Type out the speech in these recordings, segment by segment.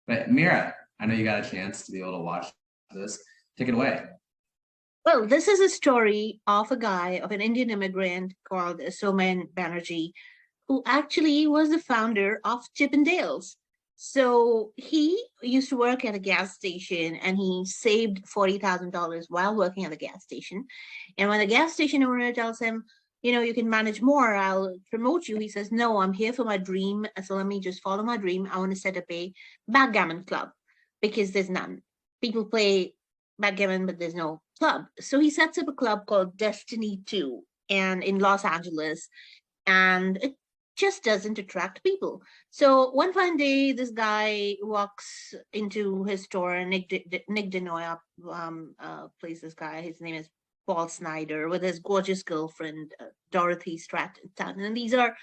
But Mira, I know you got a chance to be able to watch this. Take it away. Well, this is a story of a guy, of an Indian immigrant called Somen Banerjee, who actually was the founder of Chippendales. So he used to work at a gas station and he saved $40,000 while working at the gas station. And when the gas station owner tells him, you can manage more, I'll promote you, he says, no, I'm here for my dream. So let me just follow my dream. I want to set up a backgammon club because there's none. People play backgammon, but there's no club. So he sets up a club called Destiny 2 and in Los Angeles. And it just doesn't attract people. So one fine day, this guy walks into his store, and Nick Denoya plays this guy. His name is Paul Snyder, with his gorgeous girlfriend, Dorothy Stratton. And these are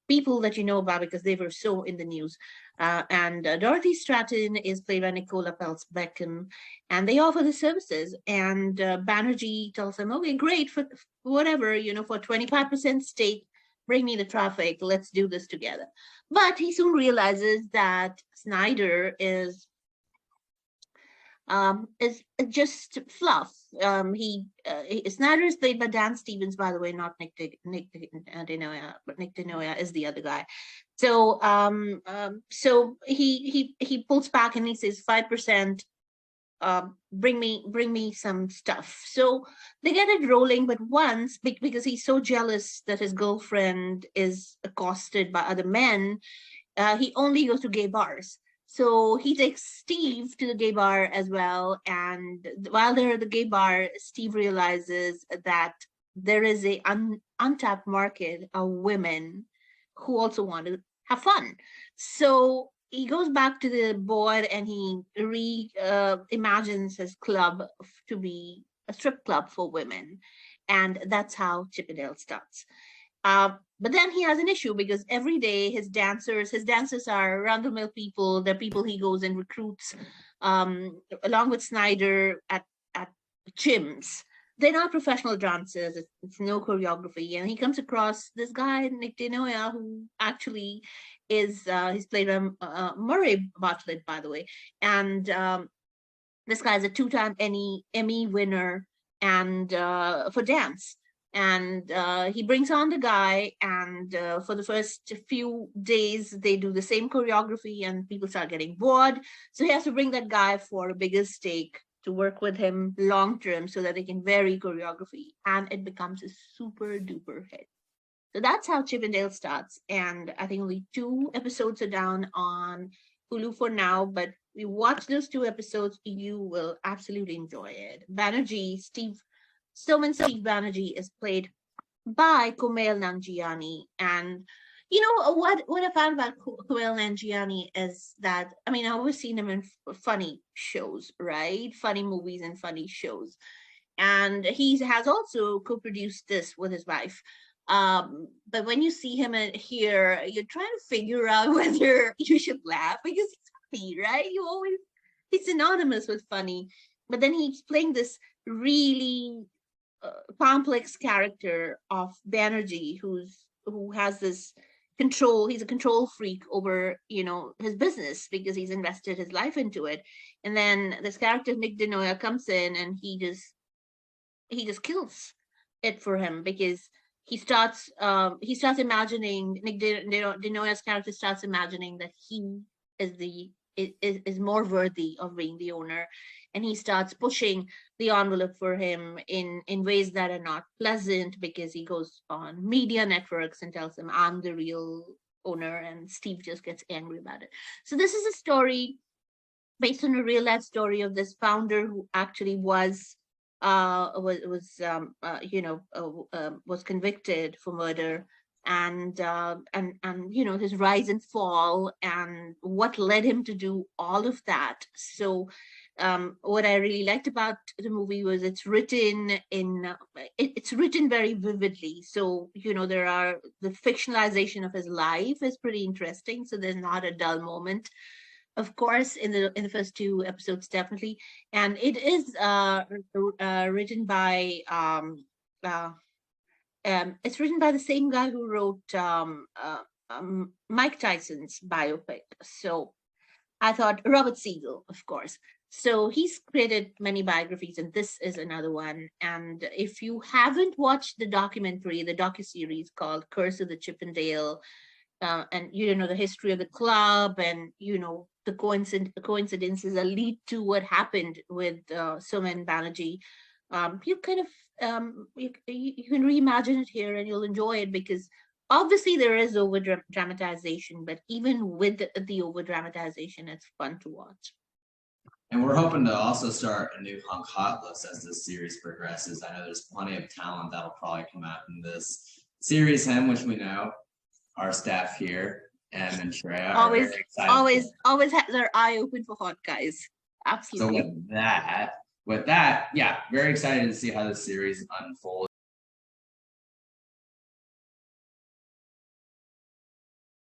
people that you know about because they were so in the news. And Dorothy Stratton is played by Nicola Peltz Beckham, and they offer the services. And Banerjee tells them, okay, great, for whatever, for 25% stake, bring me the traffic, let's do this together. But he soon realizes that Snyder is just fluff. Snyder is played by Dan Stevens, by the way, not Nick Denoya, but Nick Denoya is the other guy. So he pulls back and he says 5%. Bring me some stuff. So they get it rolling, but once, because he's so jealous that his girlfriend is accosted by other men, he only goes to gay bars. So he takes Steve to the gay bar as well. And while they're at the gay bar, Steve realizes that there is a untapped market of women who also want to have fun. So he goes back to the board and he imagines his club to be a strip club for women. And that's how Chippendale starts. But then he has an issue because every day his dancers are run-of-the-mill people. They're people he goes and recruits along with Snyder at gyms. They're not professional dancers. It's no choreography. And he comes across this guy, Nick Denoya, who actually he's played by Murray Bartlett, by the way. And this guy's a two-time Emmy winner and for dance. And he brings on the guy, and for the first few days, they do the same choreography, and people start getting bored. So he has to bring that guy for a bigger stake to work with him long term so that they can vary choreography, and it becomes a super duper hit. So that's how Chippendale starts. And I think only 2 episodes are down on Hulu for now, but you watch those 2 episodes, you will absolutely enjoy it. Stillman Steve Banerjee is played by Kumail Nanjiani. And you know what I found about Kumail Nanjiani is that, I mean, I've always seen him in funny shows, right? Funny movies and funny shows. And he has also co-produced this with his wife. But when you see him here, you're trying to figure out whether you should laugh because he's funny, right? He's synonymous with funny. But then he's playing this really complex character of Banerjee, who has this control. He's a control freak over his business because he's invested his life into it. And then this character Nick Denoya comes in and he just kills it for him because he starts imagining Nick Denoya's character starts imagining that he is the is more worthy of being the owner, and he starts pushing the envelope for him in ways that are not pleasant because he goes on media networks and tells them I'm the real owner, and Steve just gets angry about it. So this is a story based on a real life story of this founder who actually was convicted for murder, and his rise and fall and what led him to do all of that. So what I really liked about the movie was it's written very vividly. So there are the fictionalization of his life is pretty interesting, so there's not a dull moment, of course, in the first 2 episodes, definitely. And it is written by it's written by the same guy who wrote Mike Tyson's biopic. So I thought Robert Siegel, of course. So he's created many biographies, and this is another one. And if you haven't watched the documentary, the docuseries called Curse of the Chippendale, and you know the history of the club, and you know the coincidences that lead to what happened with Somen Banerjee, you kind of you can reimagine it here, and you'll enjoy it because obviously there is over dramatization, but even with the over dramatization, it's fun to watch. And we're hoping to also start a new Hunk Hot list as this series progresses. I know there's plenty of talent that'll probably come out in this series, him, which we know our staff here and Shreya always always have their eye open for hot guys. Absolutely. So with that, yeah, very excited to see how this series unfolds.